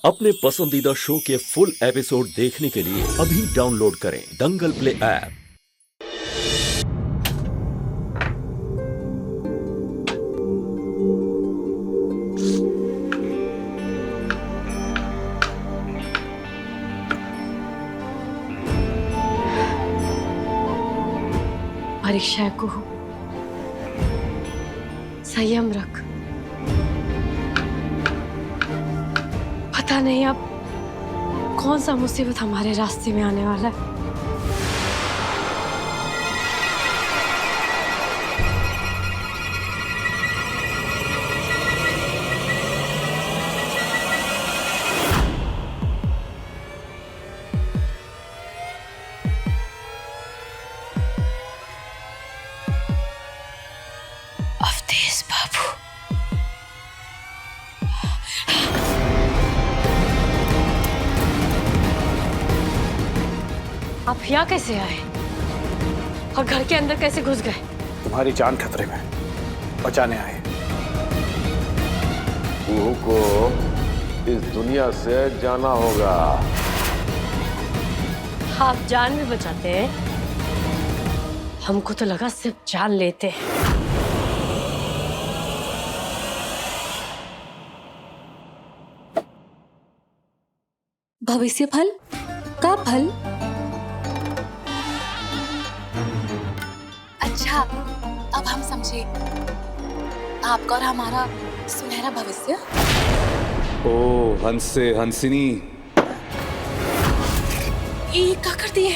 अपने पसंदीदा शो के फुल एपिसोड देखने के लिए अभी डाउनलोड करें दंगल प्ले ऐप। परीक्षा को संयम रख। पता नहीं अब कौन सा मुसीबत हमारे रास्ते में आने वाला है। अवधेश बाबू, आप यहाँ कैसे आए और घर के अंदर कैसे घुस गए? तुम्हारी जान खतरे में, बचाने आए। बहू को इस दुनिया से जाना होगा। आप जान भी बचाते हैं, हमको तो लगा सिर्फ जान लेते हैं। भविष्य फल का फल? अच्छा, अब हम समझे आपका और हमारा सुनहरा भविष्य। ओ हंसे हंसिनी, ये क्या कर दिए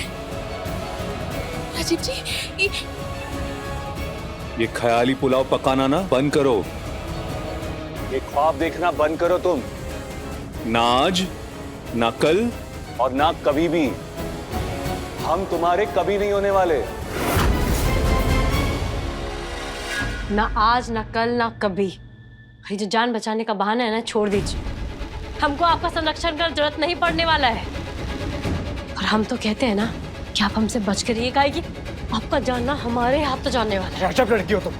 राजीव जी? ये ख्याली पुलाव पकाना ना बंद करो। ये ख्वाब देखना बंद करो तुम। ना आज, ना कल और ना कभी भी। हम तुम्हारे कभी नहीं होने वाले। ना आज, ना कल, ना कभी। ये जो जान बचाने का बहाना है ना, छोड़ दीजिए। हमको आपका संरक्षण कर जरूरत नहीं पड़ने वाला है। और हम तो कहते हैं ना कि आप हमसे बच कर रहिएगा कि आपका जानना हमारे हाथ तो जानने वाला है। अजब लड़की हो तुम।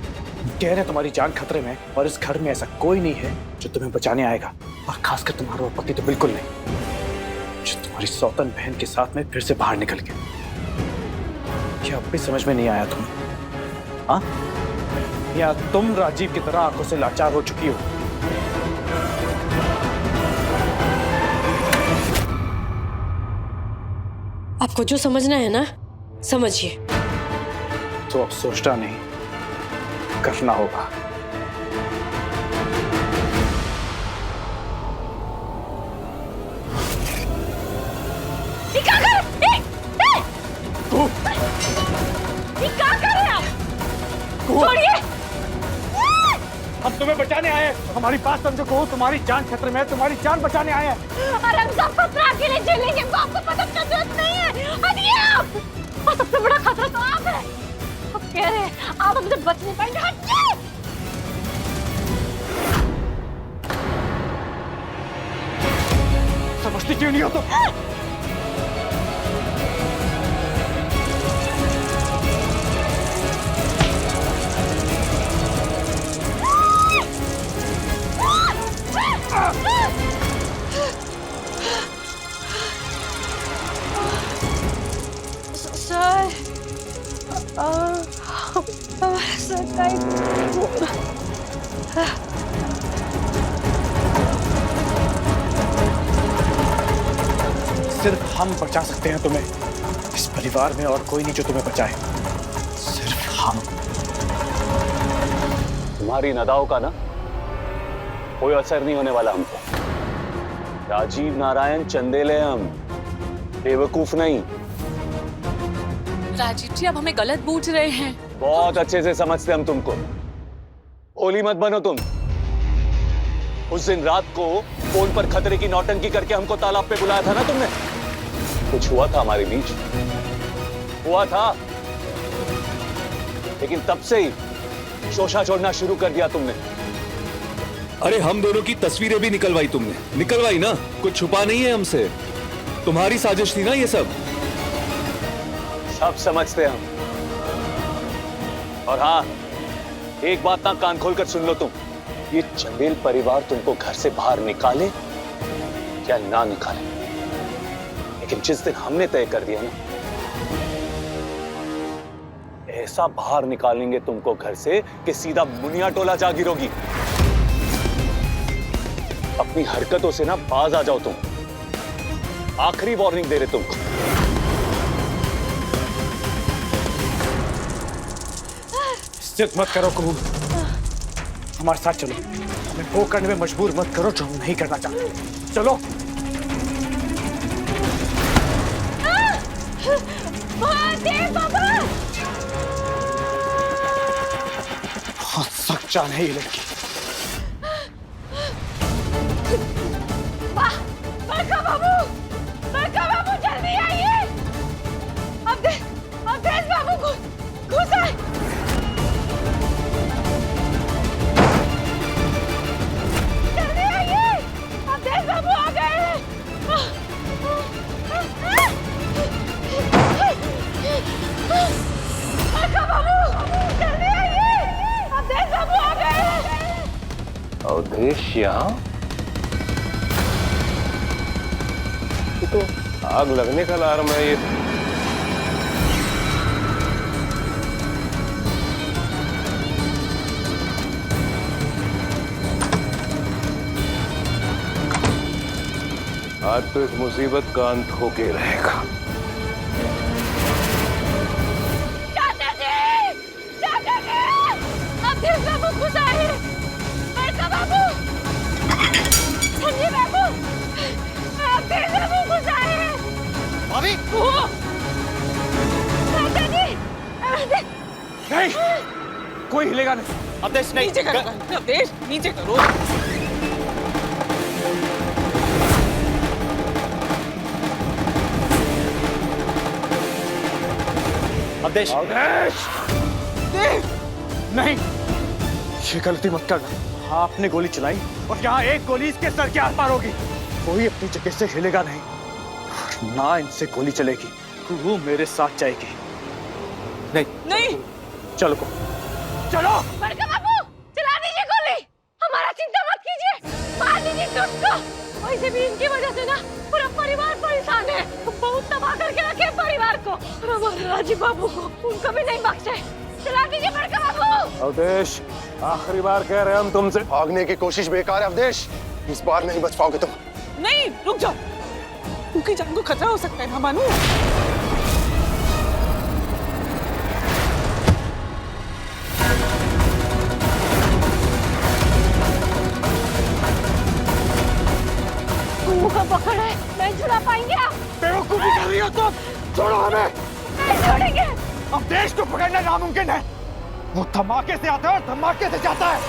कह रहे तुम्हारी जान खतरे में, और इस घर में ऐसा कोई नहीं है जो तुम्हें बचाने आएगा। और खासकर तुम्हारा पति तो बिल्कुल नहीं, जो तुम्हारी सौतन बहन के साथ में फिर से बाहर निकल गया। क्या अब भी समझ में नहीं आया तुम्हें? हाँ, या तुम राजीव की तरह आंखों से लाचार हो चुकी हो? आपको जो समझना है ना, समझिए। तो अब सोचना नहीं, करना होगा। छोड़िए! हम तुम्हें बचाने आए हैं। हमारी बात समझो को, तुम्हारी जान खतरे में है। तुम्हारी जान बचाने आए हैं। और हम सब खतरा अकेले झेलेंगे, आपको मदद की जरूरत नहीं है। हटिए आप! और सबसे बड़ा खतरा तो आप है। आप कह रहे हैं आप हमसे बच नहीं पाएंगे। हटिए! समझती क्यों नहीं हो तुम? सिर्फ हम बचा सकते हैं तुम्हें। इस परिवार में और कोई नहीं जो तुम्हें बचाए, सिर्फ हम। तुम्हारी नदाओं का ना कोई असर नहीं होने वाला हमको। राजीव नारायण चंदेले हम, बेवकूफ नहीं। राजीव जी, अब हमें गलत बूझ रहे हैं। बहुत अच्छे से समझते हम तुमको। भोली मत बनो तुम। उस दिन रात को फोन पर खतरे की नौटंकी करके हमको तालाब पे बुलाया था ना तुमने। कुछ हुआ था हमारे बीच, हुआ था, लेकिन तब से ही शोषा छोड़ना शुरू कर दिया तुमने। अरे हम दोनों की तस्वीरें भी निकलवाई तुमने, निकलवाई ना। कुछ छुपा नहीं है हमसे। तुम्हारी साजिश थी ना ये सब। सब समझते हम। और हाँ, एक बात ना कान खोलकर सुन लो तुम। ये चंदेल परिवार तुमको घर से बाहर निकाले या ना निकालें, लेकिन जिस दिन हमने तय कर दिया ना, ऐसा बाहर निकालेंगे तुमको घर से कि सीधा मुनिया टोला जा गिरोगी। अपनी हरकतों से ना बाज आ जाओ तुम। आखिरी वार्निंग दे रहे तुमको। जिद मत करो कबूल, हमारे साथ चलो। हमें वो करने में मजबूर मत करो जो हम नहीं करना चाहते। चलो। बहुत सख्त जान है ये लड़की। बड़का बाबू जल्दी आइए। अवधेश बाबू घुस आए। जल्दी आइए, अवधेश बाबू आ गए हैं। बड़का बाबू जल्दी आइए, अवधेश बाबू आ गए हैं। अवधेश यहाँ? ये तो आग लगने का अलार्म है ये। आज तो इस मुसीबत का अंत होके रहेगा। चाचा जी, अवधेश बाबू घुस आए। बड़का बाबू, संजय बाबू, अवधेश बाबू घुस आए हैं। भाभी, चाचा जी, नहीं, कोई हिलेगा नहीं। अवधेश नहीं। नीचे करो, अवधेश नीचे करो। अवधेश, नहीं, ये गलती मत करना। आपने गोली चलाई और यहाँ एक गोली इसके सर के आर पार होगी। कोई अपनी जगह से हिलेगा नहीं, ना इनसे गोली चलेगी। वो मेरे साथ जाएगी। नहीं, चलो चलो। बड़का बाबू चला दीजिए गोली। हमारा चिंता मत कीजिए, मार दीजिए उसको। वैसे भी इनकी वजह से ना पूरा परिवार परेशान है। बहुत तबाह करके रखे परिवार को और हमारे राजीव बाबू को, उनको भी नहीं बख्शे। चला दीजिए बड़का बाबू। अवधेश, आखिरी बार कह रहे हैं हम तुमसे। भागने की कोशिश बेकार है अवधेश, इस बार नहीं बच पाओगे तुम। नहीं, रुक जाओ। उनकी जान को खतरा हो सकता है ना मानू। का पकड़ है, नहीं छुड़ा पाएंगे आप। बेवकूफी कर रही हो तुम। छोड़ो हमें। नहीं छोड़ेंगे। अवधेश को पकड़ना नामुमकिन है। वो धमाके से आता है और धमाके से जाता है।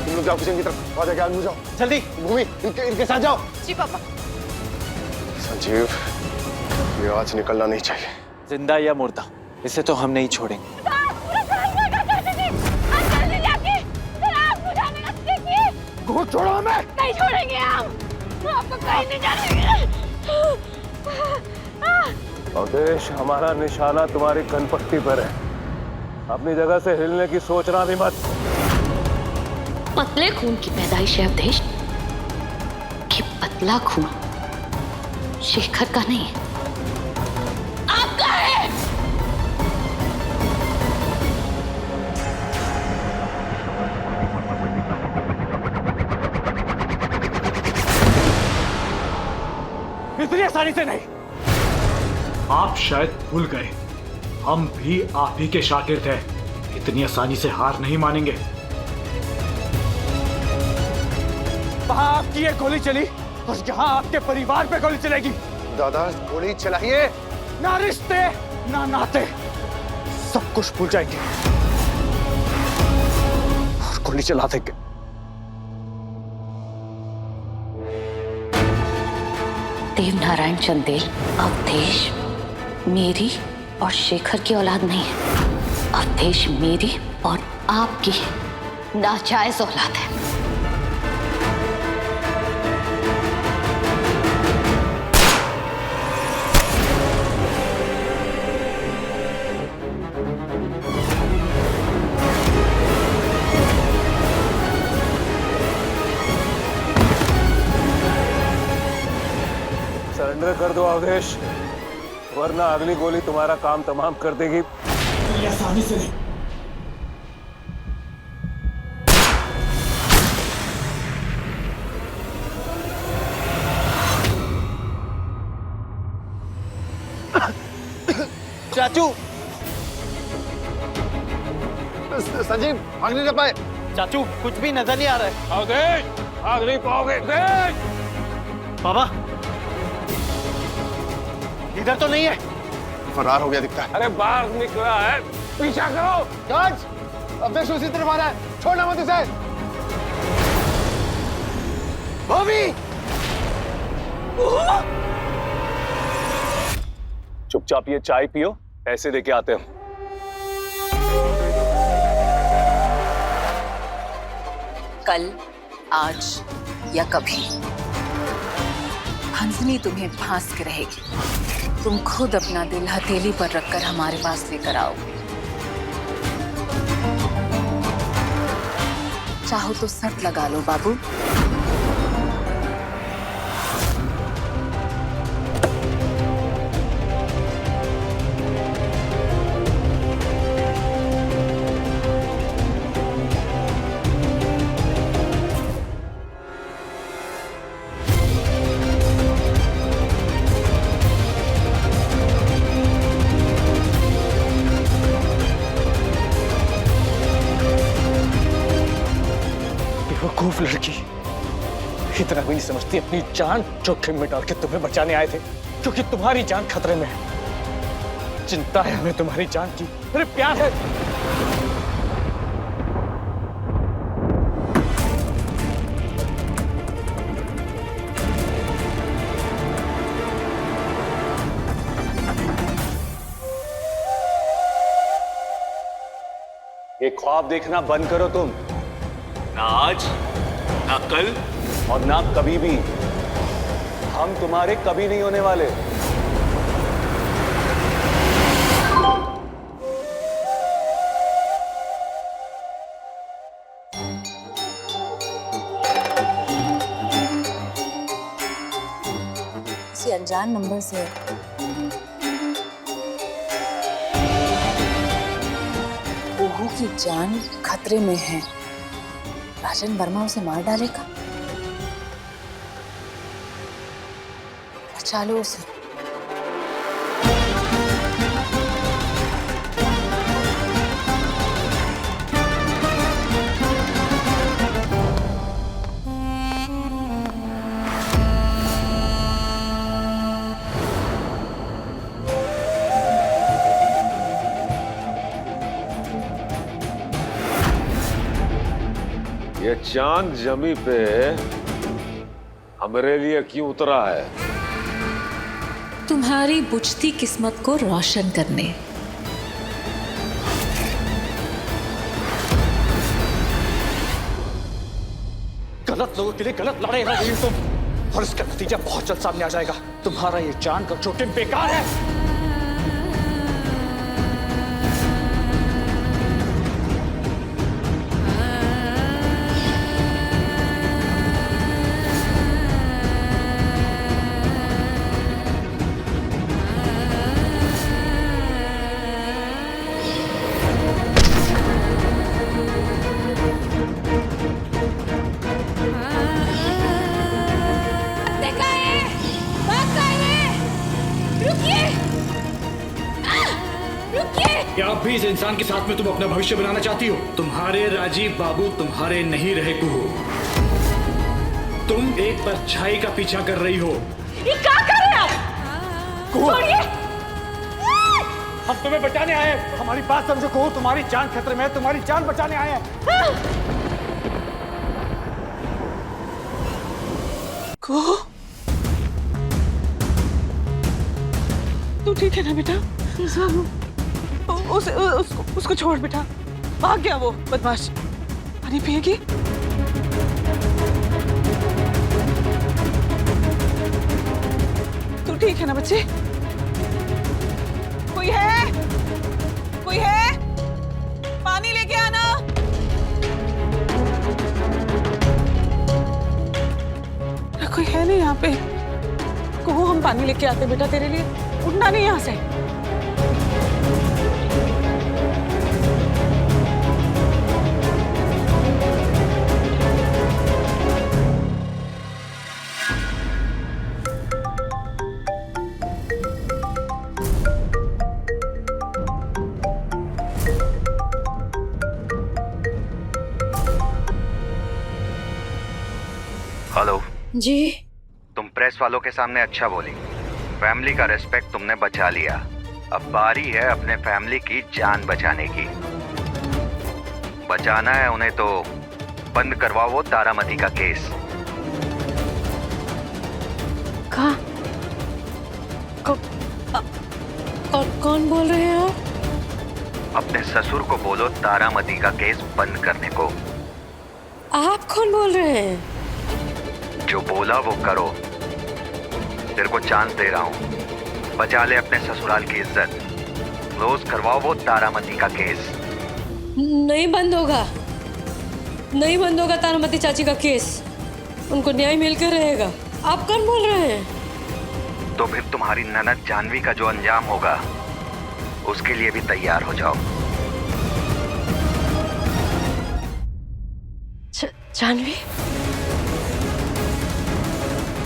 तुम लोग जाओ किचन की तरफ, आ जाके आगे जाओ। जल्दी। भूमि, इनके साथ जाओ। जी पापा। संजीव, ये आज निकलना नहीं चाहिए। जिंदा या मुर्दा, इसे तो हम नहीं छोड़ेंगे। घूट छोड़ो हमें। नहीं छोड़ेंगे हम, आपको कहीं नहीं जाने। अवधेश, हमारा निशाना तुम्हारी कनपट्टी पर है। अपनी जगह से हिलने की सोचना भी मत। पतले खून की पैदाइश है अवधेश, कि पतला खून शेखर का नहीं है, आपका है। इतनी आसानी से नहीं। आप शायद भूल गए, हम भी आप ही के शागिर्द हैं। इतनी आसानी से हार नहीं मानेंगे। वहां आपकी एक गोली चली और यहाँ आपके परिवार पे गोली चलेगी। दादा, गोली चलाइए। ना रिश्ते ना नाते, सब कुछ भूल जाएंगे और गोली चला देंगे। देव नारायण चंदेल अवधेश मेरी और शेखर की औलाद नहीं है। अवधेश मेरी और आपकी नाजायज औलाद है। सरेंडर कर दो अवधेश, वरना अगली गोली तुम्हारा काम तमाम कर देगी। ये आसानी से नहीं। चाचू, संजीव भाग नहीं कर पाए। चाचू कुछ भी नजर नहीं आ रहा है। अवधेश, भाग नहीं पाओगे। अवधेश! बाबा इधर तो नहीं है। फरार हो गया दिखता है। अरे बाहर निकला है, पीछा करो। जॉर्ज, अवधेश उसी तरफ आ रहा है, छोड़ना मत इसे। बॉबी! चुपचाप ये चाय पियो, पैसे देके आते हम। कल, आज या कभी हंसनी तुम्हें फांस के रहेगी। तुम खुद अपना दिल हथेली पर रखकर हमारे पास लेकर आओगे। चाहो तो शर्त लगा लो बाबू। बेवकूफ लड़की, इतना भी नहीं समझती अपनी जान जोखिम में डाल के तुम्हें बचाने आए थे, क्योंकि तुम्हारी जान खतरे में है। चिंता है हमें तुम्हारी जान की, अरे प्यार है। ये ख्वाब देखना बंद करो तुम। ना आज, ना कल और ना कभी भी। हम तुम्हारे कभी नहीं होने वाले। किसी अनजान नंबर से ओहू की जान खतरे में है। राजन वर्मा उसे मार डालेगा। बचा लो उसे। ये चांद जमी पे हमारे लिए क्यों उतरा है? तुम्हारी बुझती किस्मत को रोशन करने। गलत लोगों के लिए गलत लड़ाई हो रही हो तुम, और इसका नतीजा बहुत जल्द सामने आ जाएगा। तुम्हारा ये जान का जोखिम बेकार है। क्या अब भी इस इंसान के साथ में तुम अपना भविष्य बनाना चाहती हो? तुम्हारे राजीव बाबू तुम्हारे नहीं रहे कुहू। तुम एक परछाई का पीछा कर रही हो। ये क्या कर रहे हैं आप? छोड़िए। हम तुम्हें बचाने आए हैं। हमारी बात समझो कुहू, तुम्हारी जान खतरे में है। तुम्हारी जान बचाने आए हैं। कुहू, तू ठीक है ना बेटा? उसको छोड़ बेटा, भाग गया वो बदमाश। पानी पिएगी? तू ठीक है ना बच्चे? कोई है? कोई है? पानी लेके आना। कोई है नहीं यहाँ पे? कुहू हम पानी लेके आते बेटा तेरे लिए। उठना नहीं यहाँ से। हेलो जी। तुम प्रेस वालों के सामने अच्छा बोली, फैमिली का रिस्पेक्ट तुमने बचा लिया। अब बारी है अपने फैमिली की जान बचाने की। बचाना है उन्हें तो बंद करवाओ वो तारामती का केस। कौन बोल रहे हैं आप? अपने ससुर को बोलो तारामती का केस बंद करने को। आप कौन बोल रहे हैं? जो बोला वो करो। तेरे को चांस दे रहा हूँ, बचा ले अपने ससुराल की इज्जत। क्लोज करवाओ वो तारामती का केस। नहीं बंद होगा, नहीं बंद होगा तारामती चाची का केस। उनको न्याय मिलकर रहेगा। आप कौन बोल रहे हैं? तो फिर तुम्हारी ननद जानवी का जो अंजाम होगा उसके लिए भी तैयार हो जाओ। जानवी?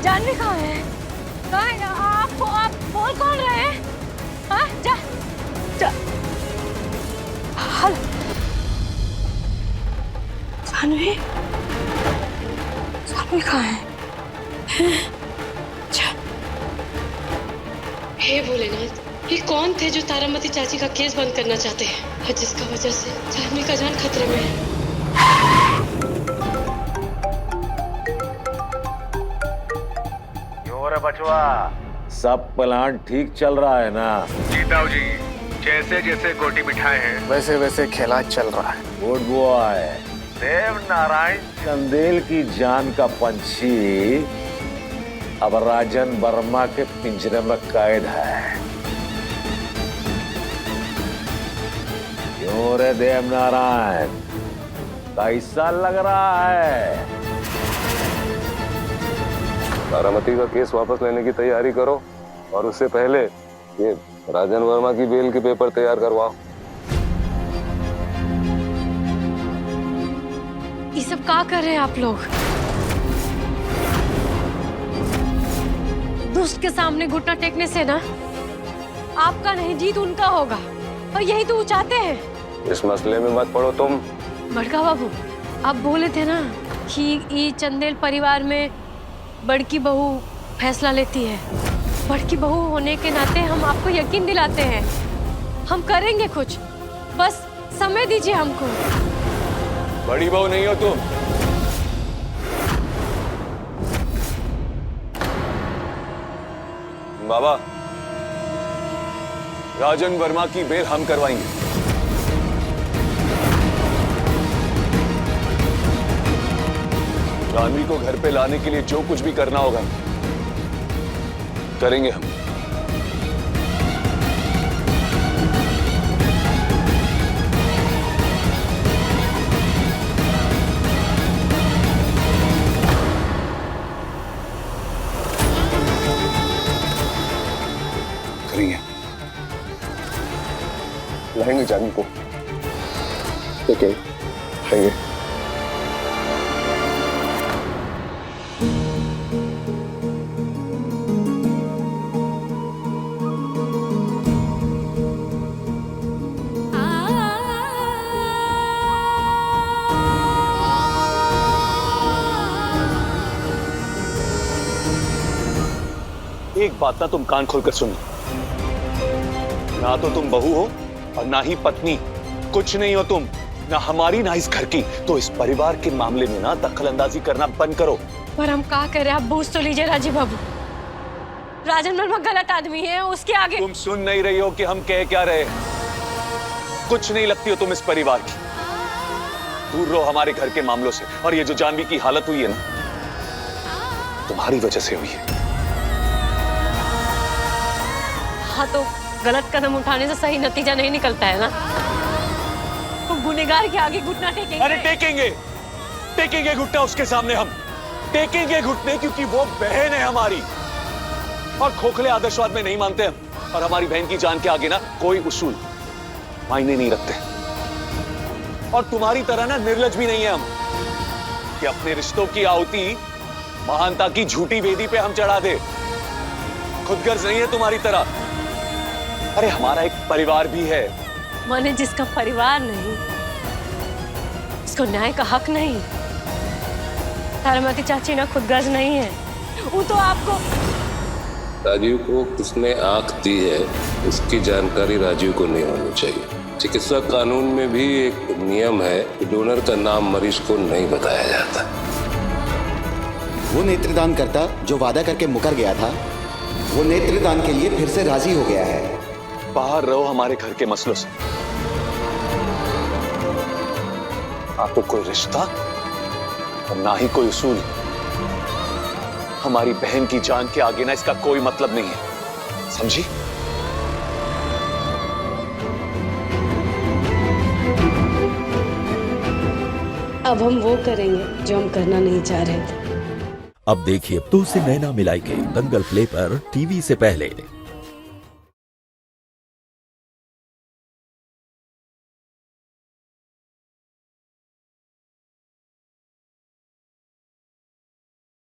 जानवी कहाँ है? कहाँ है? आप बोल कौन रहे हैं? हाँ? जानवी? जानवी कहाँ है? हे भोलेनाथ, ये कौन थे जो तारामती चाची का केस बंद करना चाहते हैं और जिसका वजह से जानवी का जान खतरे में है? बचवा, सब प्लान ठीक चल रहा है ना? जी ताऊ जी, जैसे जैसे गोटी बिठाए हैं वैसे वैसे खेला चल रहा है। Good boy. देव नारायण चंदेल की जान का पंछी अब राजन वर्मा के पिंजरे में कैद है। क्यों रे देव नारायण, कैसा लग रहा है? तारामती का केस वापस लेने की तैयारी करो और उससे पहले ये राजन वर्मा की बेल के पेपर तैयार करवाओ। ये सब क्या कर रहे हैं आप लोग? दुष्ट के सामने घुटना टेकने से ना आपका नहीं जीत उनका होगा, और यही तो वो चाहते हैं। इस मसले में मत पड़ो तुम। बड़का बाबू, आप बोले थे ना कि ये चंदेल परिवार में बड़की बहू फैसला लेती है। बड़की बहू होने के नाते हम आपको यकीन दिलाते हैं, हम करेंगे कुछ, बस समय दीजिए हमको। बड़ी बहू नहीं हो तुम। बाबा, राजन वर्मा की बेल हम करवाएंगे। जानवी को घर पे लाने के लिए जो कुछ भी करना होगा करेंगे हम। करेंगे, लाएंगे जानवी को, लेकिन लाएंगे। एक बात ना तुम कान खोलकर सुन, ना तो तुम बहू हो और ना ही पत्नी, कुछ नहीं हो तुम, ना हमारी ना इस घर की। तो इस परिवार के मामले में ना दखलंदाजी करना बंद करो। पर हम क्या करें, आप बूझ तो लीजिए राजीव बाबू। राजन वर्मा गलत आदमी है, उसके आगे। तुम सुन नहीं रही हो कि हम कह क्या रहे? कुछ नहीं लगती हो तुम इस परिवार की। दूर रहो हमारे घर के मामलों से। और ये जो जानवी की हालत हुई है ना, तुम्हारी वजह से हुई है। हाँ, तो गलत कदम उठाने से सही नतीजा नहीं निकलता है ना। तो गुनहगार के आगे घुटना टेकेंगे। अरे टेकेंगे घुटना उसके सामने, हम टेकेंगे घुटने, क्योंकि वो बहन है हमारी। और खोखले आदर्शवाद में नहीं मानते हम। और हमारी बहन की जान के आगे ना कोई उसूल मायने नहीं रखते। और तुम्हारी तरह ना निर्लज भी नहीं है हम कि अपने रिश्तों की आहुति महानता की झूठी वेदी पे हम चढ़ा दे। खुदगर्ज नहीं है तुम्हारी तरह। अरे हमारा एक परिवार भी है। माने जिसका परिवार नहीं, उसको न्याय का हक नहीं। तारामती चाची ना खुदगर्ज नहीं है, वो तो आपको। राजीव को किसने आंख दी है इसकी जानकारी राजीव को नहीं होनी चाहिए। चिकित्सा कानून में भी एक नियम है कि डोनर का नाम मरीज को नहीं बताया जाता। वो नेत्रदान करता जो वादा करके मुकर गया था, वो नेत्रदान के लिए फिर से राजी हो गया है। बाहर रहो हमारे घर के मसलों से। आप तो कोई रिश्ता और ना ही कोई उसूल। हमारी बहन की जान के आगे ना इसका कोई मतलब नहीं है, समझी? अब हम वो करेंगे जो हम करना नहीं चाह रहे थे। अब देखिए तो से नैना मिलाई के दंगल प्ले पर टीवी से पहले।